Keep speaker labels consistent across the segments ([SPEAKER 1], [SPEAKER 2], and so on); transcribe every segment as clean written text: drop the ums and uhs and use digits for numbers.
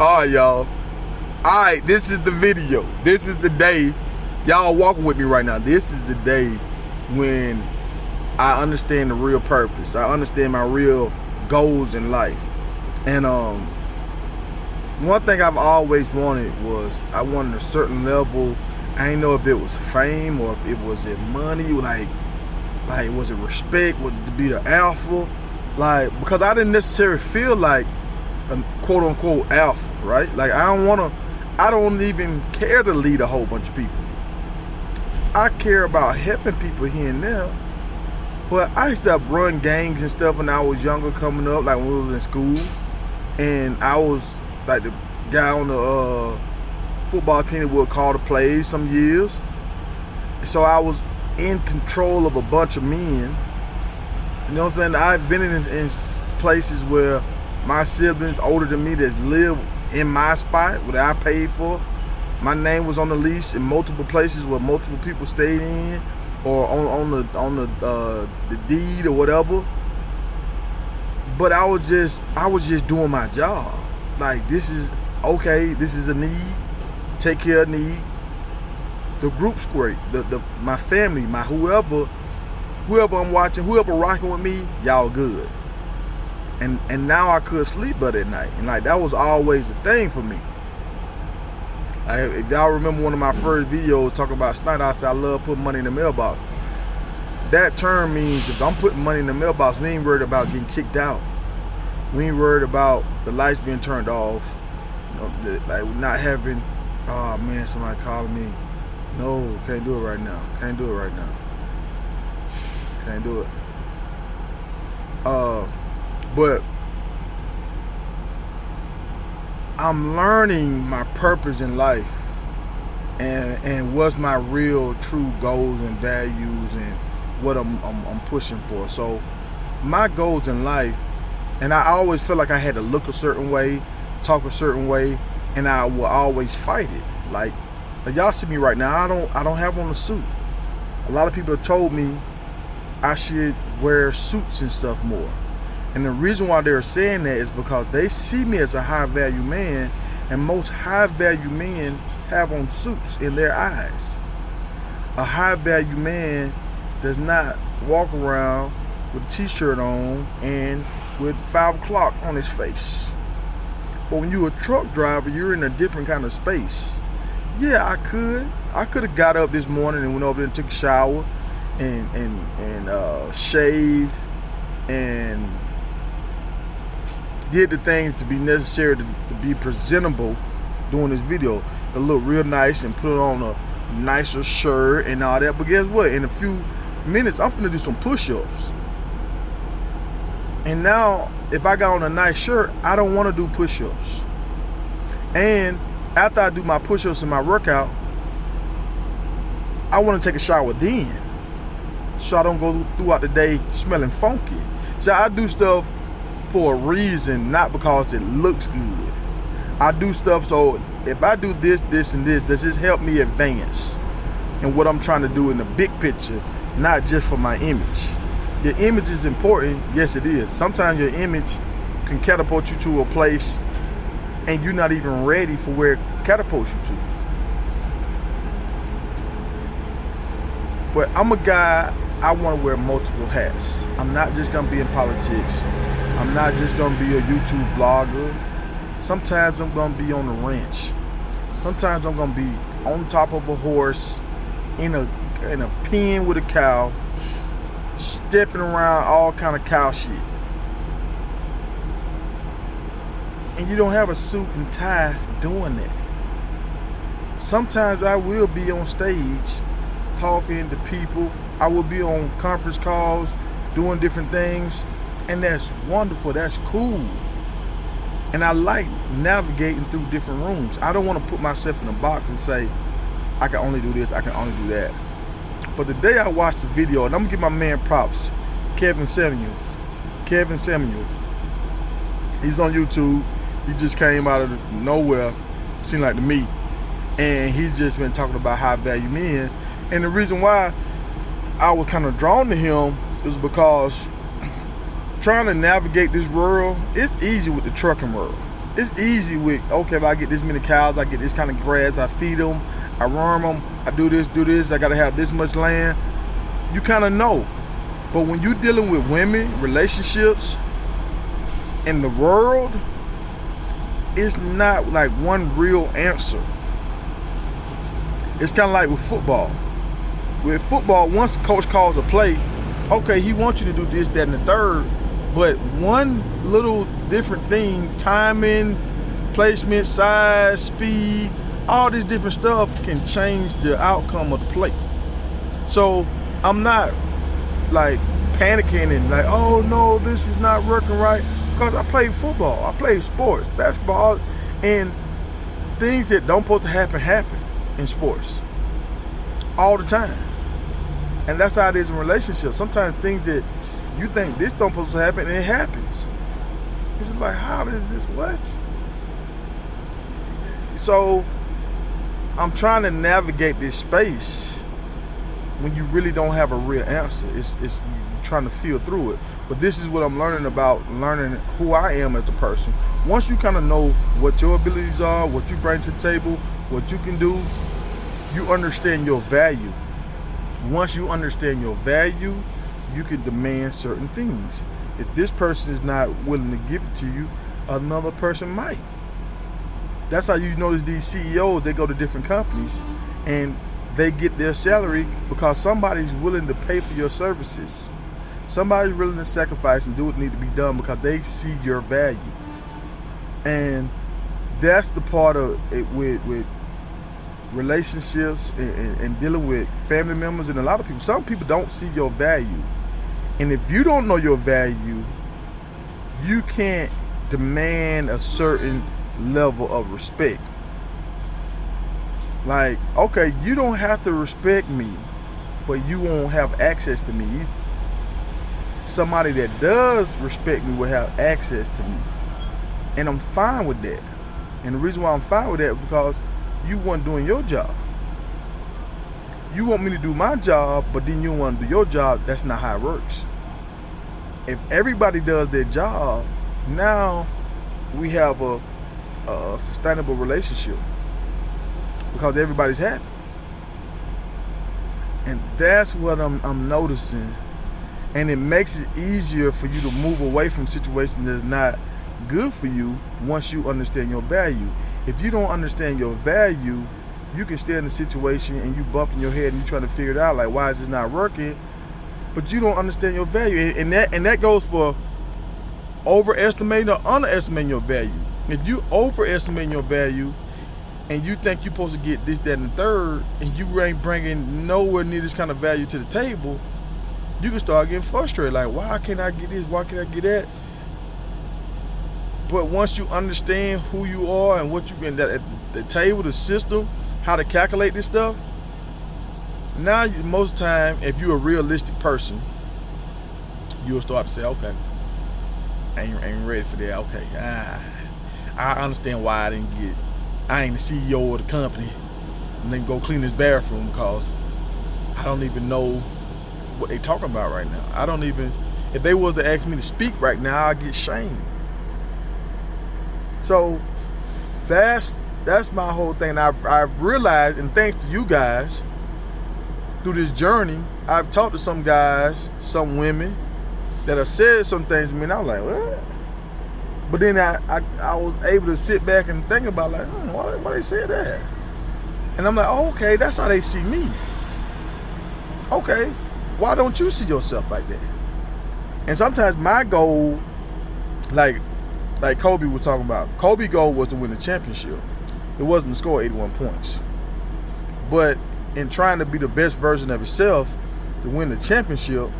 [SPEAKER 1] Alright, y'all. Alright, this is the video. This is the day. Y'all walking with me right now. This is the day when I understand the real purpose. I understand my real goals in life. And one thing I've always wanted was I wanted a certain level. I didn't know if it was fame or if it was money, like was it respect, was it to be the alpha? Like, because I didn't necessarily feel like a quote unquote alpha, right? Like I don't even care to lead a whole bunch of people. I care about helping people here and there. But I used to run gangs and stuff when I was younger, coming up, like when we was in school. And I was like the guy on the football team that would call the plays some years. So I was in control of a bunch of men. You know what I'm saying? I've been in places where my siblings older than me that live in my spot that I paid for. My name was on the lease in multiple places where multiple people stayed in, or on the deed or whatever. But I was just doing my job. Like, this is okay. This is a need. Take care of need. The group's great. My family, my whoever I'm watching, whoever rocking with me, y'all good. And now I could sleep better at night. And like that was always the thing for me. If y'all remember one of my first videos talking about Snyder, I said I love putting money in the mailbox. That term means if I'm putting money in the mailbox, we ain't worried about getting kicked out. We ain't worried about the lights being turned off. Like not having, oh man, somebody calling me. No, can't do it right now. Can't do it right now. Can't do it. But I'm learning my purpose in life and what's my real true goals and values and what I'm pushing for. So my goals in life, and I always felt like I had to look a certain way, talk a certain way, and I will always fight it. Like y'all see me right now, I don't have on a suit. A lot of people have told me I should wear suits and stuff more. And the reason why they're saying that is because they see me as a high value man, and most high value men have on suits in their eyes. A high value man does not walk around with a t-shirt on and with 5 o'clock on his face. But when you're a truck driver, you're in a different kind of space. Yeah, I could have got up this morning and went over there and took a shower and shaved and did the things to be necessary to be presentable doing this video, to look real nice and put on a nicer shirt and all that. But guess what? In a few minutes, I'm gonna do some push-ups. And now, if I got on a nice shirt, I don't want to do push-ups. And after I do my push-ups and my workout, I want to take a shower then, so I don't go throughout the day smelling funky. So I do stuff for a reason, not because it looks good. I do stuff so if I do this, and this, does this help me advance in what I'm trying to do in the big picture, not just for my image. Your image is important, yes it is. Sometimes your image can catapult you to a place and you're not even ready for where it catapults you to. But I'm a guy, I want to wear multiple hats. I'm not just gonna be in politics. I'm not just gonna be a YouTube vlogger. Sometimes I'm gonna be on the ranch. Sometimes I'm gonna be on top of a horse in a pen with a cow, stepping around all kind of cow shit. And you don't have a suit and tie doing that. Sometimes I will be on stage talking to people. I will be on conference calls doing different things. And that's wonderful, that's cool. And I like navigating through different rooms. I don't want to put myself in a box and say, I can only do this, I can only do that. But the day I watched the video, and I'm gonna give my man props, Kevin Samuels. He's on YouTube. He just came out of nowhere, seemed like to me. And he's just been talking about high value men. And the reason why I was kind of drawn to him is because trying to navigate this world, it's easy with the trucking world. it's easy with, okay, if I get this many cows, I get this kind of grass, I feed them, I worm them, I do this, I gotta have this much land. You kind of know. But when you're dealing with women, relationships, in the world, it's not like one real answer. It's kind of like with football. With football, once the coach calls a play, okay, he wants you to do this, that, and the third, but one little different thing, timing, placement, size, speed, all this different stuff can change the outcome of the play. So I'm not like panicking and like, oh no, this is not working right, because I played football, I played sports, basketball, and things that don't supposed to happen in sports all the time. And that's how it is in relationships. Sometimes things that you think this don't supposed to happen, and it happens. It's just like, how does this, what? So I'm trying to navigate this space when you really don't have a real answer. It's you're trying to feel through it. But this is what I'm learning about, learning who I am as a person. Once you kind of know what your abilities are, what you bring to the table, what you can do, you understand your value. Once you understand your value, you can demand certain things. If this person is not willing to give it to you, another person might. That's how you notice these CEOs, they go to different companies and they get their salary because somebody's willing to pay for your services. Somebody's willing to sacrifice and do what needs to be done because they see your value. And that's the part of it with relationships and dealing with family members and a lot of people. Some people don't see your value. And if you don't know your value, you can't demand a certain level of respect. Like, okay, you don't have to respect me, but you won't have access to me either. Somebody that does respect me will have access to me. And I'm fine with that. And the reason why I'm fine with that is because you weren't doing your job. You want me to do my job, but then you don't want to do your job. That's not how it works. If everybody does their job, now we have a sustainable relationship because everybody's happy. And that's what I'm noticing. And it makes it easier for you to move away from situations that's not good for you once you understand your value. If you don't understand your value, you can stay in a situation and you bumping your head and you trying to figure it out, like, why is this not working? But you don't understand your value. And that goes for overestimating or underestimating your value. If you overestimate your value and you think you're supposed to get this, that, and the third, and you ain't bringing nowhere near this kind of value to the table, you can start getting frustrated. Like, why can't I get this? Why can't I get that? But once you understand who you are and what you can at the table, the system, how to calculate this stuff, now most of the time, if you're a realistic person, you'll start to say, okay, I ain't ready for that. Okay, I understand why I ain't the CEO of the company and then go clean this bathroom because I don't even know what they talking about right now. I don't even, if they was to ask me to speak right now, I'd get shamed. So that's my whole thing. I've realized, and thanks to you guys, through this journey, I've talked to some guys, some women that have said some things to me, and I was like, what? But then I was able to sit back and think about, like, why they say that? And I'm like, oh, okay, that's how they see me. Okay, why don't you see yourself like that? And sometimes my goal, like Kobe was talking about, Kobe's goal was to win the championship. It wasn't to score 81 points. But in trying to be the best version of himself, to win the championship,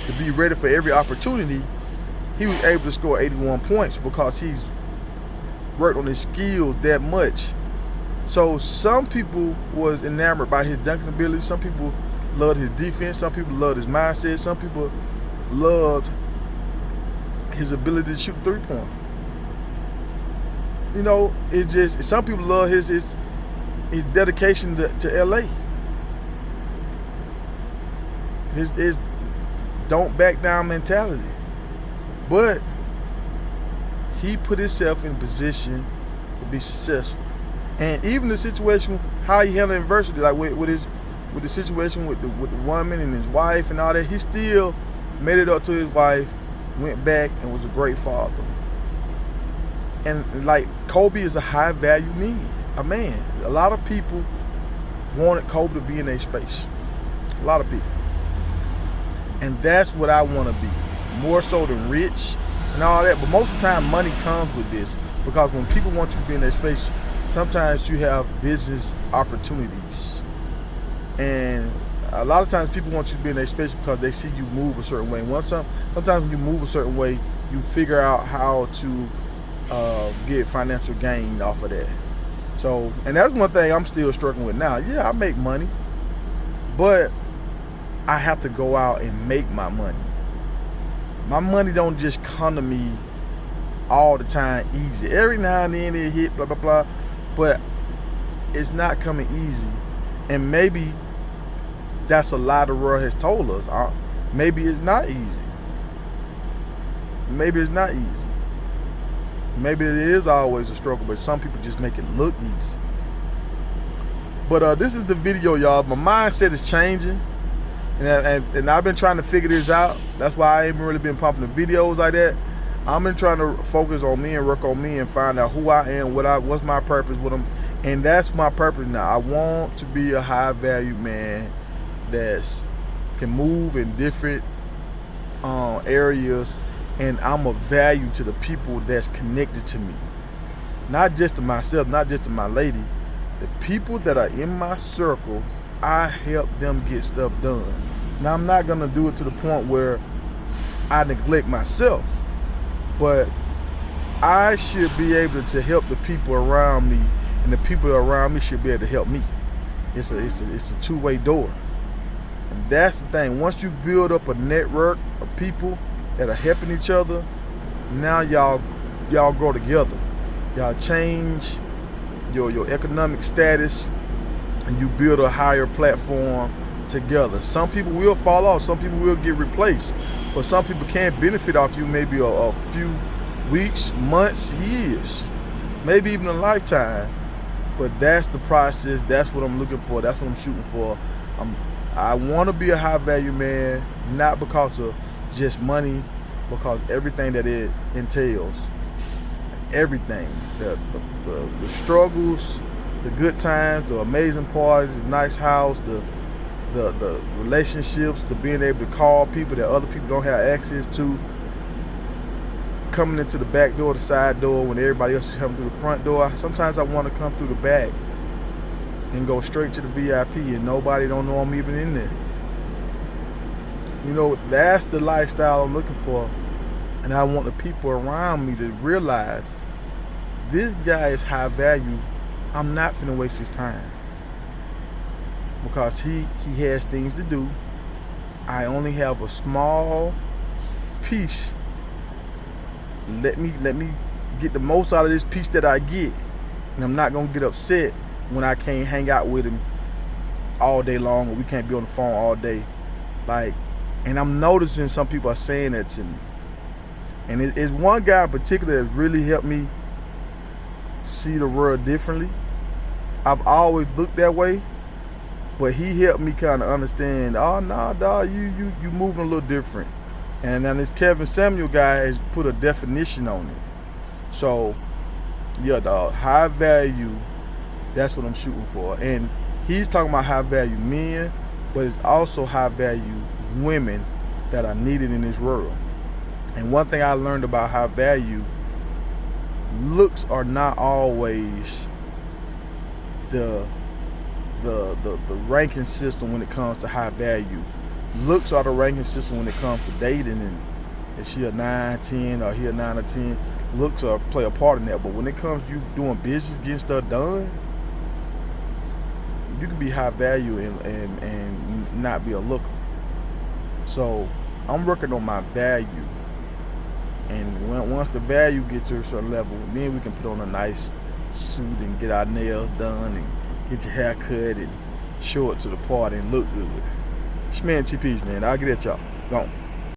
[SPEAKER 1] to be ready for every opportunity, he was able to score 81 points because he's worked on his skills that much. So some people was enamored by his dunking ability. Some people loved his defense. Some people loved his mindset. Some people loved his ability to shoot three-point. You know, it just, some people love his dedication to LA. His don't back down mentality. But he put himself in a position to be successful. And even the situation, how he handled adversity, like with the situation with the woman and his wife and all that, he still made it up to his wife, went back and was a great father. And like Kobe is a high value man. A lot of people wanted Kobe to be in their space. A lot of people. And that's what I want to be. More so than rich and all that. But most of the time money comes with this, because when people want you to be in their space, sometimes you have business opportunities. And a lot of times people want you to be in their space because they see you move a certain way. Sometimes when you move a certain way, you figure out how to get financial gain off of that. So, and that's one thing I'm still struggling with now. Yeah, I make money, but I have to go out and make my money. My money don't just come to me all the time easy. Every now and then it hit, blah, blah, blah, but it's not coming easy. And maybe that's a lie the world has told us. Maybe it's not easy. Maybe it's not easy. Maybe it is always a struggle, but some people just make it look easy. But this is the video, y'all. My mindset is changing, and I've been trying to figure this out. That's why I ain't really been pumping the videos like that. I've been trying to focus on me and work on me and find out who I am, what's my purpose with them, and that's my purpose now. I want to be a high value man that can move in different areas. And I'm of value to the people that's connected to me. Not just to myself, not just to my lady. The people that are in my circle, I help them get stuff done. Now, I'm not going to do it to the point where I neglect myself. But I should be able to help the people around me. And the people around me should be able to help me. It's a two-way door. And that's the thing. Once you build up a network of people that are helping each other, now y'all grow together. Y'all change your economic status, and you build a higher platform together. Some people will fall off, some people will get replaced, but some people can benefit off you maybe a few weeks, months, years, maybe even a lifetime. But that's the process. That's what I'm looking for. That's what I'm shooting for. I want to be a high value man, not because of just money, because everything that it entails, everything, the struggles, the good times, the amazing parties, the nice house, the relationships, the being able to call people that other people don't have access to, coming into the back door, the side door when everybody else is coming through the front door. Sometimes I want to come through the back and go straight to the VIP and nobody don't know I'm even in there. You know, that's the lifestyle I'm looking for. And I want the people around me to realize this guy is high value. I'm not finna waste his time, because he has things to do. I only have a small piece. Let me get the most out of this piece that I get. And I'm not gonna get upset when I can't hang out with him all day long, or we can't be on the phone all day. And I'm noticing some people are saying that to me. And it's one guy in particular that's really helped me see the world differently. I've always looked that way, but he helped me kind of understand, oh, nah, dog, you moving a little different. And then this Kevin Samuel guy has put a definition on it. So, yeah, dog, high value, that's what I'm shooting for. And he's talking about high value men, but it's also high value women that are needed in this world. And one thing I learned about high value, looks are not always the ranking system when it comes to high value. Looks are the ranking system when it comes to dating, and is she a 9, 10, or he a 9 or 10? Looks play a part in that. But when it comes to you doing business, getting stuff done, you can be high value and not be a looker. So I'm working on my value, and once the value gets to a certain level, then we can put on a nice suit and get our nails done and get your hair cut and show it to the party and look good. It's man TP's, man. I'll get at y'all. Gone.